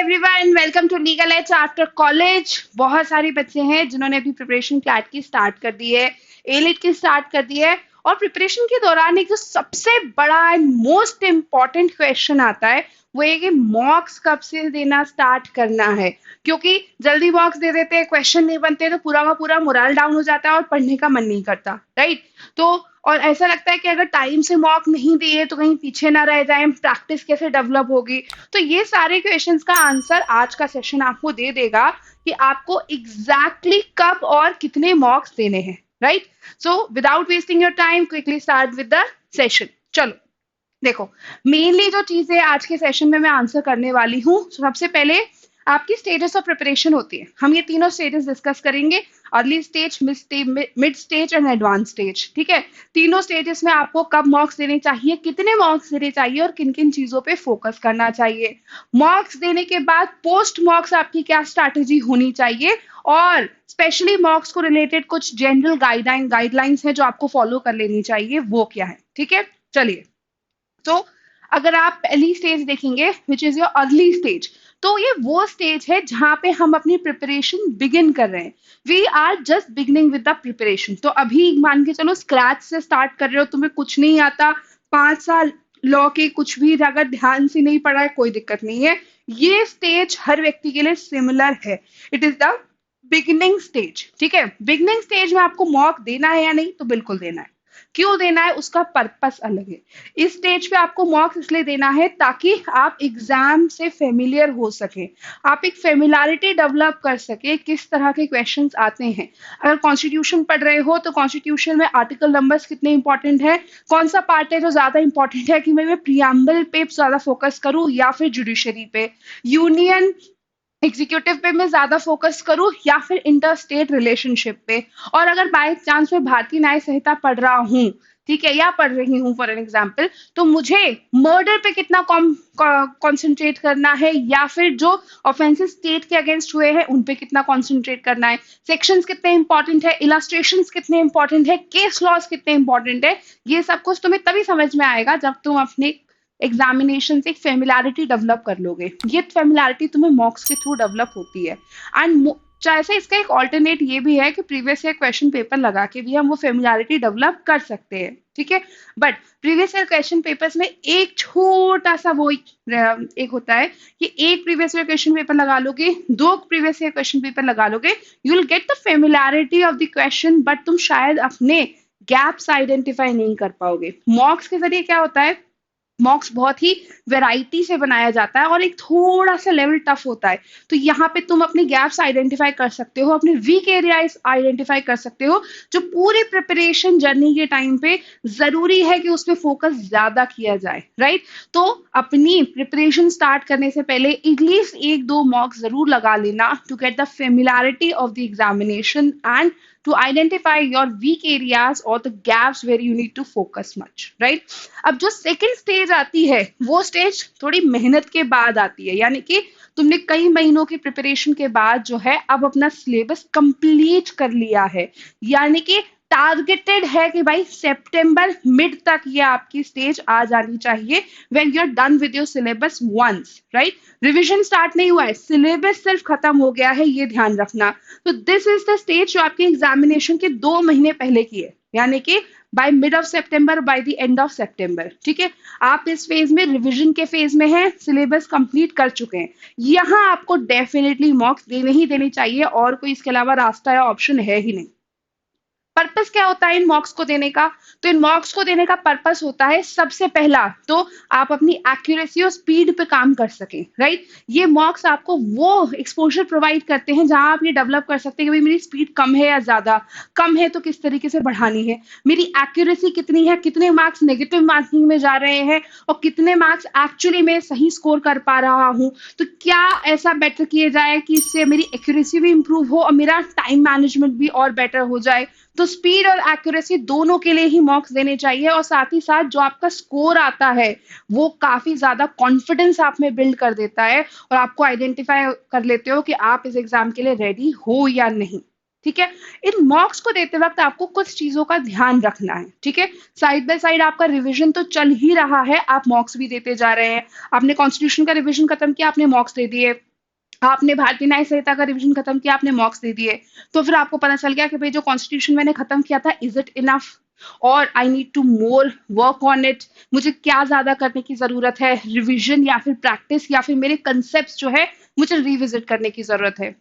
Everyone, welcome to legal aids after college. बहुत सारे बच्चे हैं जिन्होंने अपनी प्रिपरेशन क्लैट की स्टार्ट कर दी है, एलिट की स्टार्ट कर दी है। और प्रिपरेशन के दौरान एक जो सबसे बड़ा एंड मोस्ट इम्पॉर्टेंट क्वेश्चन आता है वो ये कि मॉक्स कब से देना स्टार्ट करना है। क्योंकि जल्दी मॉक्स दे देते हैं, क्वेश्चन नहीं बनते तो पूरा का पूरा मोरल डाउन हो जाता है और पढ़ने का मन नहीं करता, राइट। तो और ऐसा लगता है कि अगर टाइम से मॉक नहीं दिए तो कहीं पीछे ना रह जाए, प्रैक्टिस कैसे डेवलप होगी। तो ये सारे क्वेश्चंस का आंसर आज का सेशन आपको दे देगा कि आपको एग्जैक्टली कब और कितने मॉक्स देने हैं, right. So without wasting your time quickly start with the session. चलो देखो, मेनली जो चीजें आज के सेशन में मैं आंसर करने वाली हूँ, सबसे पहले आपकी स्टेजेस ऑफ प्रिपरेशन होती है। हम ये तीनों स्टेजेस डिस्कस करेंगे, early stage, mid stage and advance stage. ठीक है, तीनों स्टेजेस में आपको कब मॉक्स देने चाहिए, कितने मॉक्स देने चाहिए और किन किन चीजों पे फोकस करना चाहिए। मॉक्स देने के बाद पोस्ट मॉक्स आपकी क्या स्ट्रैटेजी होनी चाहिए, और स्पेशली मॉक्स को रिलेटेड कुछ जनरल गाइडलाइंस है जो आपको फॉलो कर लेनी चाहिए, वो क्या है। ठीक है, चलिए। तो अगर आप पहली स्टेज देखेंगे which is your early stage, तो ये वो स्टेज है जहां पे हम अपनी प्रिपरेशन बिगिन कर रहे हैं। We are just beginning with the preparation. तो अभी मान के चलो स्क्रैच से स्टार्ट कर रहे हो, तुम्हें कुछ नहीं आता, 5 साल लॉ के कुछ भी अगर ध्यान से नहीं पढ़ा है कोई दिक्कत नहीं है। ये स्टेज हर व्यक्ति के लिए सिमिलर है, it is the beginning stage. ठीक है, बिगिनिंग स्टेज में आपको मॉक देना है या नहीं, तो बिल्कुल देना है। क्यों देना है, उसका पर्पस अलग है। इस स्टेज पे आपको मॉक्स इसलिए देना है ताकि आप एग्जाम से फेमिलियर हो सके, आप एक फेमिलियरिटी डेवलप कर सके किस तरह के क्वेश्चंस आते हैं। अगर कॉन्स्टिट्यूशन पढ़ रहे हो तो कॉन्स्टिट्यूशन में आर्टिकल नंबर्स कितने इंपॉर्टेंट है, कौन सा पार्ट है जो ज्यादा इंपॉर्टेंट है कि मैं प्रियम्बल पे ज्यादा फोकस करूं या फिर जुडिशरी पे, यूनियन एग्जीक्यूटिव पे मैं ज्यादा फोकस करूं या फिर इंटर स्टेट रिलेशनशिप पे। और अगर बाय चांस मैं भारतीय न्याय संहिता पढ़ रहा हूं, ठीक है, या पढ़ रही हूं फॉर एन एग्जाम्पल, तो मुझे मर्डर पे कितना कॉन्सेंट्रेट करना है, या फिर जो ऑफेंसेस स्टेट के अगेंस्ट हुए हैं उन पे कितना कॉन्सेंट्रेट करना है, सेक्शंस कितने इंपॉर्टेंट है, इलस्ट्रेशंस कितने इंपॉर्टेंट है, केस लॉज कितने इंपॉर्टेंट है। ये सब कुछ तुम्हें तभी समझ में आएगा जब तुम अपने एग्जामिनेशन से एक फेमिलियरिटी डेवलप कर लोगे। ये फेमिलियरिटी तुम्हें मॉक्स के थ्रू डेवलप होती है। एंड जैसे इसका एक ऑल्टरनेट ये भी है कि प्रीवियस ईयर क्वेश्चन पेपर लगा के भी हम वो फेमिलियरिटी डेवलप कर सकते हैं। ठीक है, but previous year question papers में एक छोटा सा वो एक होता है कि एक प्रीवियस ईयर क्वेश्चन पेपर लगा लोगे, 2 प्रीवियस ईयर क्वेश्चन पेपर लगा लोगे, you will get the familiarity of the question, but तुम शायद अपने गैप्स आइडेंटिफाई नहीं कर पाओगे। मॉक्स के जरिए क्या होता है, मॉक्स बहुत ही वैरायटी से बनाया जाता है और एक थोड़ा सा लेवल टफ होता है। तो यहाँ पे तुम अपने गैप्स आइडेंटिफाई कर सकते हो, अपने वीक एरियाज आइडेंटिफाई कर सकते हो, जो पूरी प्रिपरेशन जर्नी के टाइम पे जरूरी है कि उस पर फोकस ज्यादा किया जाए, राइट। तो अपनी प्रिपरेशन स्टार्ट करने से पहले एटलीस्ट 1-2 मॉक्स जरूर लगा लेना to get the familiarity of the examination and to identify your weak areas or the gaps where you need to focus much, right? अब जो सेकंड स्टेज आती है वो स्टेज थोड़ी मेहनत के बाद आती है, यानी कि तुमने कई महीनों की प्रिपरेशन के बाद जो है अब अपना सिलेबस कंप्लीट कर लिया है, यानी कि टारगेटेड है कि भाई सितंबर मिड तक ये आपकी स्टेज आ जानी चाहिए when you are done with your syllabus once, right. Revision start नहीं हुआ है, सिलेबस सिर्फ खत्म हो गया है, ये ध्यान रखना। तो दिस इज द स्टेज जो आपके एग्जामिनेशन के 2 महीने पहले की है, यानी कि by mid of September, by the end of September. ठीक है, आप इस फेज में, रिवीजन के फेज में हैं, सिलेबस कंप्लीट कर चुके हैं, यहाँ आपको डेफिनेटली मॉक्स देने ही देने चाहिए, और कोई इसके अलावा रास्ता या ऑप्शन है ही नहीं। पर्पस क्या होता है इन मॉक्स को देने का, तो इन मॉक्स को देने का पर्पस होता है सबसे पहला तो आप अपनी एक्यूरेसी और स्पीड पे काम कर सकें, राइट। ये मॉक्स आपको वो एक्सपोजर प्रोवाइड करते हैं जहां आप ये डेवलप कर सकते हैं कि भाई मेरी स्पीड कम है या ज्यादा, कम है तो किस तरीके से बढ़ानी है, मेरी एक्यूरेसी कितनी है, कितने मार्क्स नेगेटिव मार्किंग में जा रहे हैं और कितने मार्क्स एक्चुअली मैं सही स्कोर कर पा रहा हूँ, तो क्या ऐसा बेटर किया जाए कि इससे मेरी एक्यूरेसी भी इंप्रूव हो और मेरा टाइम मैनेजमेंट भी और बेटर हो जाए। तो स्पीड और एक्यूरेसी दोनों के लिए ही मॉक्स देने चाहिए, और साथ ही साथ जो आपका स्कोर आता है वो काफी ज्यादा कॉन्फिडेंस आप में बिल्ड कर देता है और आपको आइडेंटिफाई कर लेते हो कि आप इस एग्जाम के लिए रेडी हो या नहीं। ठीक है, इन मॉक्स को देते वक्त आपको कुछ चीजों का ध्यान रखना है। ठीक है, साइड बाय साइड आपका रिवीजन तो चल ही रहा है, आप मॉक्स भी देते जा रहे हैं। आपने कॉन्स्टिट्यूशन का रिवीजन खत्म किया, आपने मॉक्स दे दिए, आपने भारतीय न्याय संहिता का रिवीजन खत्म किया, आपने मॉक्स दे दिए, तो फिर आपको पता चल गया कि भाई जो कॉन्स्टिट्यूशन मैंने खत्म किया था, इज इट इनफ और I need to more work on it, मुझे क्या ज्यादा करने की जरूरत है, रिवीजन या फिर प्रैक्टिस या फिर मेरे कंसेप्ट जो है मुझे रिविजिट करने की जरूरत है।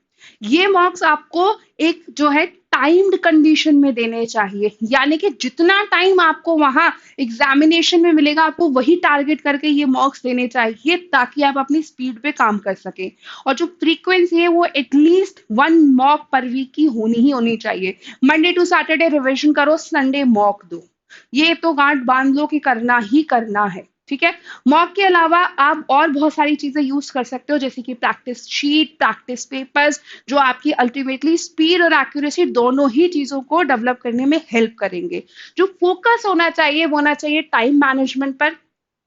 ये मॉक्स आपको एक जो है टाइम्ड कंडीशन में देने चाहिए, यानी कि जितना टाइम आपको वहां एग्जामिनेशन में मिलेगा आपको वही टारगेट करके ये मॉक्स देने चाहिए, ताकि आप अपनी स्पीड पे काम कर सकें। और जो फ्रीक्वेंसी है वो एटलीस्ट 1 मॉक पर वीक की होनी ही होनी चाहिए। मंडे टू सैटरडे रिविजन करो, संडे मॉक दो, ये तो गांठ बांध लो कि करना ही करना है। ठीक है। मॉक के अलावा आप और बहुत सारी चीजें यूज कर सकते हो, जैसे कि प्रैक्टिस शीट, प्रैक्टिस पेपर्स, जो आपकी अल्टीमेटली स्पीड और एक्यूरेसी दोनों ही चीजों को डेवलप करने में हेल्प करेंगे। जो फोकस होना चाहिए वो होना चाहिए टाइम मैनेजमेंट पर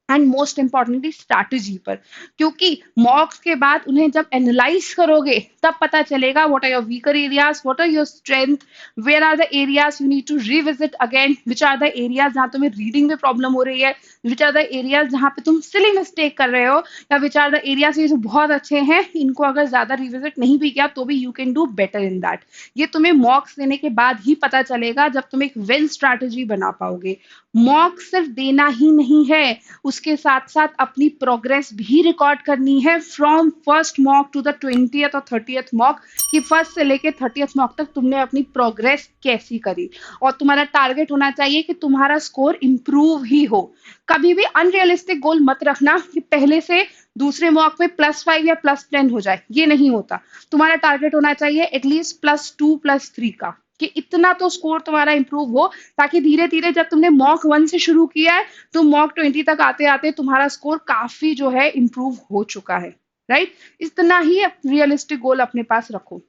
एंड मोस्ट इंपॉर्टेंटली स्ट्रैटेजी पर, क्योंकि मॉक्स के बाद उन्हें जब एनालाइज करोगे तब पता चलेगा what are your weaker areas, what are your strength, where are the areas you need to revisit again, which are the areas जहां तुम्हें रीडिंग में प्रॉब्लम हो रही है, विच आर द एरियाज जहां पे तुम सिली मिस्टेक कर रहे हो, या विच आर द एरियाज ये जो बहुत अच्छे हैं इनको अगर ज्यादा रिविजिट नहीं भी किया तो भी you can do better in that. ये तुम्हें मॉक्स देने के बाद ही पता चलेगा, जब तुम एक वेल स्ट्रैटेजी बना पाओगे। मॉक सिर्फ देना ही नहीं है, उसके साथ साथ अपनी प्रोग्रेस भी रिकॉर्ड करनी है, from first mock to the 20th और 30th मॉक, कि फर्स्ट से लेके 30th मॉक तक तुमने अपनी प्रोग्रेस कैसी करी। और तुम्हारा टारगेट होना चाहिए कि तुम्हारा स्कोर इंप्रूव ही हो। कभी भी अनरियलिस्टिक गोल मत रखना कि पहले से दूसरे मॉक में +5 या +10 हो जाए, ये नहीं होता। तुम्हारा टारगेट होना चाहिए एटलीस्ट +2 +3 का, कि इतना तो स्कोर तुम्हारा इंप्रूव हो, ताकि धीरे धीरे जब तुमने मॉक 1 से शुरू किया है तो मॉक 20 तक आते आते तुम्हारा स्कोर काफी जो है इंप्रूव हो चुका है। राइट। इतना ही रियलिस्टिक गोल अपने पास रखो।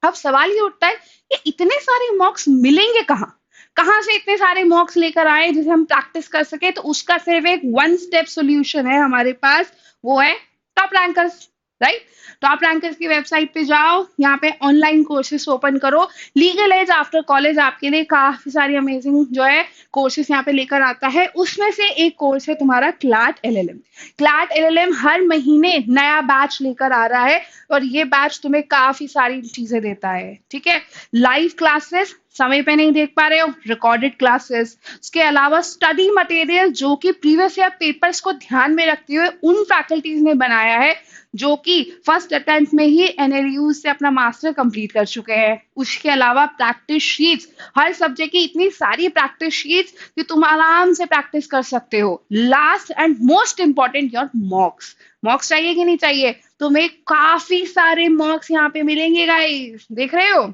अब सवाल ये उठता है कि इतने सारे मॉक्स मिलेंगे कहाँ, कहाँ से इतने सारे मॉक्स लेकर आए जिसे हम प्रैक्टिस कर सके। तो उसका सिर्फ एक 1 स्टेप सोल्यूशन है हमारे पास, वो है top rankers. Right. Top rankers की वेबसाइट पे जाओ, यहाँ पे ऑनलाइन कोर्सेस ओपन करो, लीगल एज आफ्टर कॉलेज आपके लिए काफी सारी अमेजिंग जो है कोर्सेस यहाँ पे लेकर आता है। उसमें से एक कोर्स है तुम्हारा क्लैट एलएलएम। क्लैट एलएलएम हर महीने नया बैच लेकर आ रहा है, और ये बैच तुम्हें काफी सारी चीजें देता है। ठीक है। लाइव क्लासेस समय पे नहीं देख पा रहे हो, रिकॉर्डेड क्लासेस, उसके अलावा स्टडी मटेरियल जो कि प्रीवियस ईयर पेपर्स को ध्यान में रखते हुए उन फैकल्टीज ने बनाया है जो कि फर्स्ट अटेम्प्ट में ही एनएलयू से अपना मास्टर कंप्लीट कर चुके हैं। उसके अलावा प्रैक्टिस शीट्स, हर सब्जेक्ट की इतनी सारी प्रैक्टिस शीट्स कि तुम आराम से प्रैक्टिस कर सकते हो। Last and most important, your मॉक्स। मॉक्स चाहिए कि नहीं चाहिए? तुम्हें काफी सारे मॉक्स यहाँ पे मिलेंगे गाइस, देख रहे हो।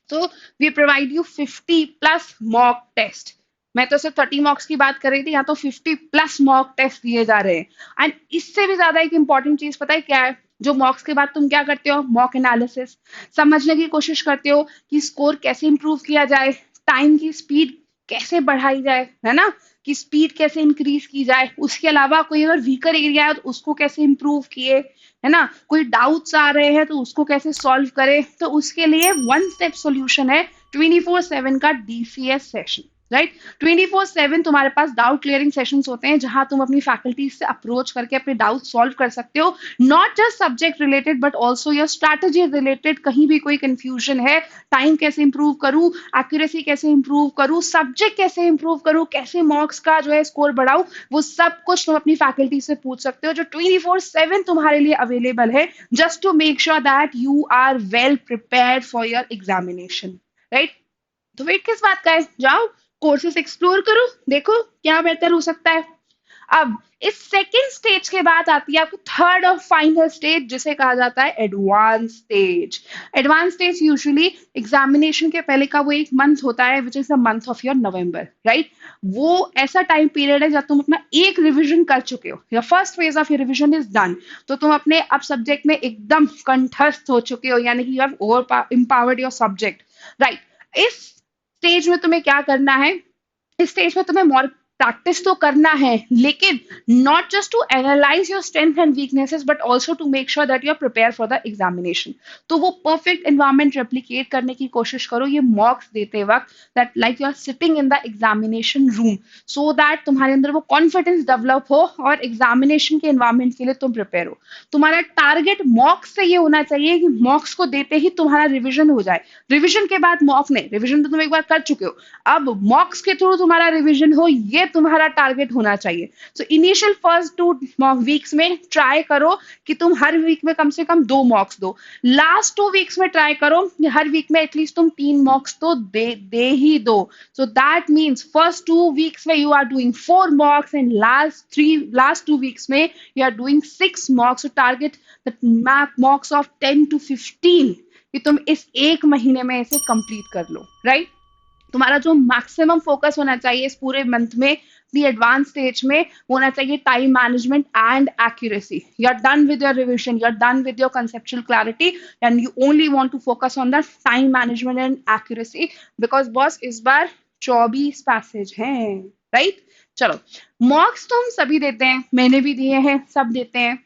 So we provide you 50+ mock test. मैं तो सिर्फ 30 मॉक्स की बात कर रही थी, यहाँ तो 50+ मॉक टेस्ट दिए जा रहे हैं। एंड इससे भी ज्यादा एक इंपॉर्टेंट चीज पता है क्या है? जो मॉक्स के बाद तुम क्या करते हो? मॉक एनालिसिस, समझने की कोशिश करते हो कि स्कोर कैसे इंप्रूव किया जाए, टाइम की स्पीड कैसे बढ़ाई जाए, है ना, कि स्पीड कैसे इंक्रीज की जाए। उसके अलावा कोई अगर वीकर एरिया है तो उसको कैसे इंप्रूव किए, है ना, कोई डाउट्स आ रहे हैं तो उसको कैसे सॉल्व करें। तो उसके लिए 1 स्टेप सॉल्यूशन है 24/7 का डीसीएस सेशन। राइट। 24/7 तुम्हारे पास डाउट क्लियरिंग सेशंस होते हैं, जहां तुम अपनी फैकल्टी से अप्रोच करके अपने डाउट सॉल्व कर सकते हो, not just subject related but also your strategy related. कहीं भी कोई कंफ्यूजन है, टाइम कैसे इंप्रूव करूं, एक्यूरेसी कैसे इंप्रूव करूं, सब्जेक्ट कैसे इंप्रूव करूं, कैसे मॉक्स का जो है स्कोर बढ़ाऊं, वो सब कुछ तुम अपनी फैकल्टी से पूछ सकते हो, जो 24/7 तुम्हारे लिए अवेलेबल है, just to make sure that you are well prepared for your examination. Right. तो वेट किस बात का है, जाओ कोर्सेस एक्सप्लोर करो, देखो क्या बेहतर हो सकता है। अब इस सेकेंड स्टेज के बाद आती है आपको थर्ड और फाइनल स्टेज, जिसे कहा जाता है advance stage. Advance stage usually examination के पहले का वो एक मंथ होता है, which is the month of your November. Right. वो ऐसा टाइम पीरियड है जब तुम अपना एक रिवीजन कर चुके हो, या first phase of your revision is done, तो तुम अपने अब सब्जेक्ट में एकदम कंठस्थ हो चुके हो, यानी कि you have over empowered your subject. Right. इस स्टेज में तुम्हें क्या करना है? इस स्टेज में तुम्हें प्रैक्टिस तो करना है, लेकिन not just to analyse your strength and weaknesses but also to make sure that you are prepare for the examination. तो वो परफेक्ट एनवायरमेंट रेप्लिकेट करने की कोशिश करो ये मॉक्स देते वक्त, that like you are sitting in the examination room, so that तुम्हारे अंदर वो कॉन्फिडेंस डेवलप हो और एग्जामिनेशन के एनवायरमेंट के लिए तुम प्रिपेयर हो। तुम्हारा टारगेट मॉक्स से ये होना चाहिए कि मॉक्स को देते ही तुम्हारा रिविजन हो जाए, रिविजन के बाद मॉक नहीं, रिविजन तो तुम एक बार कर चुके हो, अब मॉक्स के थ्रू तुम्हारा रिविजन हो, ये तुम्हारा टारगेट होना चाहिए। सो इनिशियल फर्स्ट 2 वीक्स में ट्राई करो कि तुम हर वीक में कम से कम 2 मॉक्स दो। लास्ट 2 वीक्स में ट्राई करो कि हर वीक में एटलीस्ट तुम 3 मॉक्स तो दे ही दो। So that means first 2 weeks में you are doing 4 mocks and last 2 weeks में you are doing 6 mocks. Target mocks of 10 to 15 कि तुम इस एक महीने में इसे कंप्लीट कर लो, राइट? तुम्हारा जो मैक्सिमम फोकस होना चाहिए इस पूरे मंथ में, the advanced stage में होना चाहिए time management and accuracy. You're done with your revision, you're done with your conceptual clarity, and you only want to focus on the time management and accuracy because boss इस बार 24 passage हैं, right? चलो, मॉक्स तो हम सभी देते हैं, मैंने भी दिए हैं, सब देते हैं।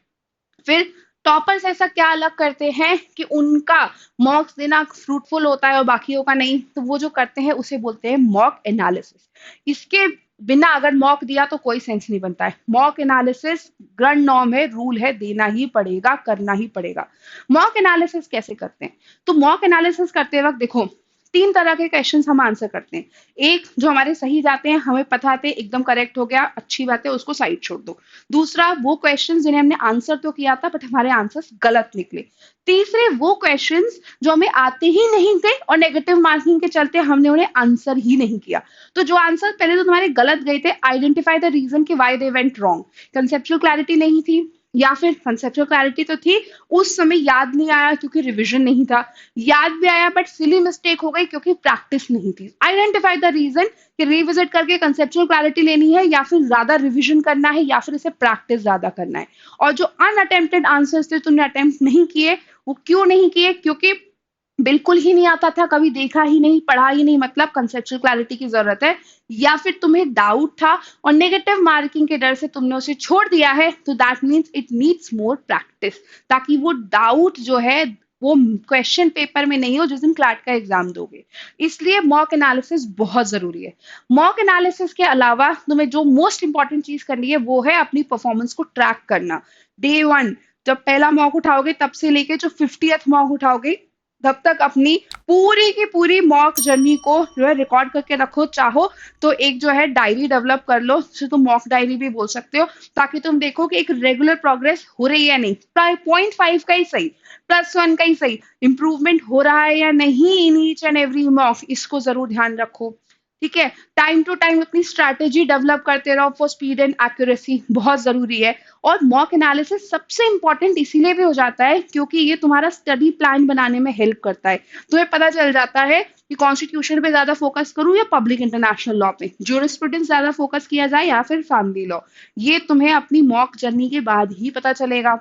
फिर टॉपर्स ऐसा क्या अलग करते हैं कि उनका मॉक्स देना फ्रूटफुल होता है और बाकियों का नहीं, तो वो जो करते हैं उसे बोलते हैं मॉक एनालिसिस। इसके बिना अगर मॉक दिया तो कोई सेंस नहीं बनता है। मॉक एनालिसिस ग्रैंड नॉर्म है, रूल है, देना ही पड़ेगा, करना ही पड़ेगा। मॉक एनालिसिस कैसे करते हैं? तो मॉक एनालिसिस करते वक्त देखो 3 तरह के क्वेश्चंस हम आंसर करते हैं। एक जो हमारे सही जाते हैं, हमें पता आते एकदम करेक्ट हो गया, अच्छी बात है, उसको साइड छोड़ दो। दूसरा वो क्वेश्चंस जिन्हें हमने आंसर तो किया था बट हमारे आंसर्स गलत निकले। तीसरे वो क्वेश्चंस जो हमें आते ही नहीं थे और नेगेटिव मार्किंग के चलते हमने उन्हें आंसर ही नहीं किया। तो जो आंसर पहले तो तुम्हारे गलत गए थे, आइडेंटिफाई द रीजन कि why they went wrong. Conceptual clarity नहीं थी, या फिर कंसेप्चुअल क्लैरिटी तो थी, उस समय याद नहीं आया क्योंकि रिविजन नहीं था, याद भी आया बट सिली मिस्टेक हो गई क्योंकि प्रैक्टिस नहीं थी। आइडेंटिफाई द रीजन कि रिविजिट करके कंसेप्चुअल क्लैरिटी लेनी है या फिर ज्यादा रिविजन करना है या फिर इसे प्रैक्टिस ज्यादा करना है। और जो अनअटेम्प्टेड आंसर्स थे तुमने अटेम्प्ट नहीं किए, वो क्यों नहीं किए? क्योंकि बिल्कुल ही नहीं आता था, कभी देखा ही नहीं, पढ़ा ही नहीं, मतलब कंसेप्चुअल क्लैरिटी की जरूरत है, या फिर तुम्हें डाउट था और नेगेटिव मार्किंग के डर से तुमने उसे छोड़ दिया है, तो that means it needs more practice, ताकि वो डाउट जो है वो क्वेश्चन पेपर में नहीं हो जिस दिन क्लैट का एग्जाम दोगे। इसलिए मॉक एनालिसिस बहुत जरूरी है। मॉक एनालिसिस के अलावा तुम्हें जो मोस्ट इंपॉर्टेंट चीज करनी है वो है अपनी परफॉर्मेंस को ट्रैक करना। डे 1 जब पहला मॉक उठाओगे तब से लेके जो 50th मॉक उठाओगे तब तक अपनी पूरी की पूरी मॉक जर्नी को जो है रिकॉर्ड करके रखो। चाहो तो एक जो है डायरी डेवलप कर लो, जिसे तुम मॉक डायरी भी बोल सकते हो, ताकि तुम देखो कि एक रेगुलर प्रोग्रेस हो रही है नहीं, प्राय 0.5 का ही सही, +1 का ही सही, इंप्रूवमेंट हो रहा है या नहीं in each and every mock, इसको जरूर ध्यान रखो। ठीक है, टाइम टू टाइम अपनी स्ट्रैटेजी डेवलप करते रहो फॉर स्पीड एंड एक्यूरेसी, बहुत जरूरी है। और मॉक एनालिसिस सबसे इंपॉर्टेंट इसीलिए भी हो जाता है क्योंकि ये तुम्हारा स्टडी प्लान बनाने में हेल्प करता है। तुम्हें पता चल जाता है कि कॉन्स्टिट्यूशन पे ज्यादा फोकस करूं या पब्लिक इंटरनेशनल लॉ पे, ज्यूरिस्प्रूडेंस ज्यादा फोकस किया जाए या फिर फैमिली लॉ, ये तुम्हें अपनी मॉक जर्नी के बाद ही पता चलेगा।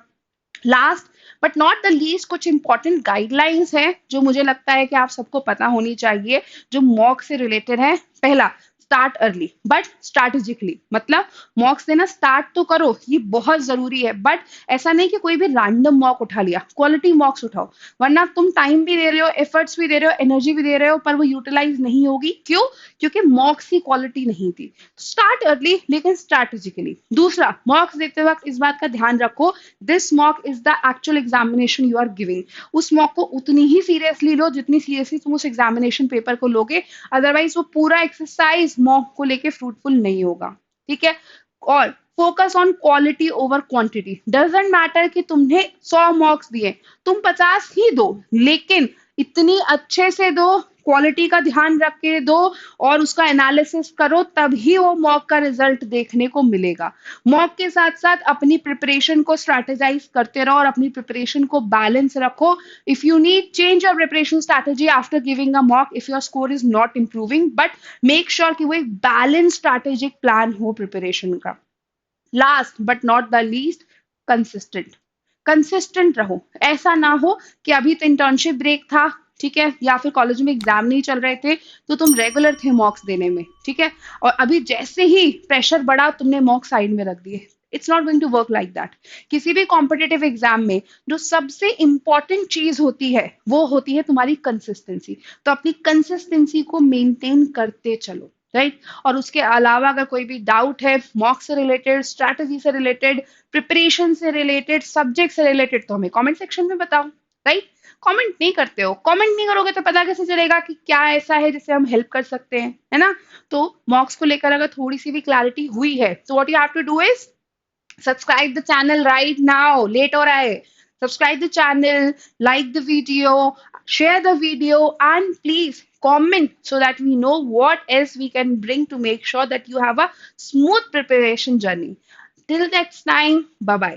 Last but not the least कुछ इंपॉर्टेंट गाइडलाइंस है जो मुझे लगता है कि आप सबको पता होनी चाहिए, जो मॉक से रिलेटेड है। पहला, स्टार्ट अर्ली बट स्ट्रैटेजिकली, मतलब मॉक्स देना स्टार्ट तो करो, ये बहुत जरूरी है, बट ऐसा नहीं कि कोई भी रैंडम मॉक उठा लिया, क्वालिटी मॉक्स उठाओ, वरना तुम टाइम भी दे रहे हो, एफर्ट्स भी दे रहे हो, एनर्जी भी दे रहे हो, पर वो यूटिलाइज नहीं होगी। क्यों? क्योंकि मॉक्स की क्वालिटी नहीं थी। स्टार्ट अर्ली लेकिन स्ट्रैटेजिकली। दूसरा, मॉक्स देते वक्त इस बात का ध्यान रखो, this mock is the actual examination you are giving. उस मॉक को उतनी ही सीरियसली लो जितनी सीरियसली तुम उस एग्जामिनेशन पेपर को लोगे, अदरवाइज वो पूरा एक्सरसाइज मॉक को लेके फ्रूटफुल नहीं होगा। ठीक है, और focus on quality over quantity. Doesn't matter कि तुमने 100 मॉक्स दिए, तुम 50 ही दो, लेकिन इतनी अच्छे से दो, क्वालिटी का ध्यान रख के दो और उसका एनालिसिस करो, तभी वो मॉक का रिजल्ट देखने को मिलेगा। मॉक के साथ साथ अपनी प्रिपरेशन को स्ट्रैटेजाइज करते रहो और अपनी प्रिपरेशन को बैलेंस रखो। If you need, change your preparation strategy after giving a mock if your score is not improving, but make sure कि वो एक बैलेंस स्ट्रैटेजिक प्लान हो प्रिपरेशन का। Last but not the least, consistent. Consistent रहो, ऐसा ना हो कि अभी तो इंटर्नशिप ब्रेक था, ठीक है, या फिर कॉलेज में एग्जाम नहीं चल रहे थे तो तुम रेगुलर थे मॉक्स देने में, ठीक है, और अभी जैसे ही प्रेशर बढ़ा तुमने मॉक साइड में रख दिए। It's not going to work like that. किसी भी कॉम्पिटेटिव एग्जाम में जो सबसे इंपॉर्टेंट चीज होती है वो होती है तुम्हारी कंसिस्टेंसी। तो अपनी कंसिस्टेंसी को मेंटेन करते चलो, राइट। और उसके अलावा अगर कोई भी डाउट है मॉक से रिलेटेड, स्ट्रैटेजी से रिलेटेड, प्रिपरेशन से रिलेटेड, सब्जेक्ट से रिलेटेड, तो हमें कमेंट सेक्शन में बताओ, राइट। कमेंट नहीं करते हो, कमेंट नहीं करोगे तो पता कैसे चलेगा कि क्या ऐसा है जिससे हम हेल्प कर सकते हैं, है ना। तो मॉक्स को लेकर अगर थोड़ी सी भी क्लैरिटी हुई है तो what you have to do is subscribe the channel right now, late हो रहा है। Subscribe the channel, like the video, share the video, and please comment so that we know what else we can bring to make sure that you have a smooth preparation journey. Till next time, bye bye.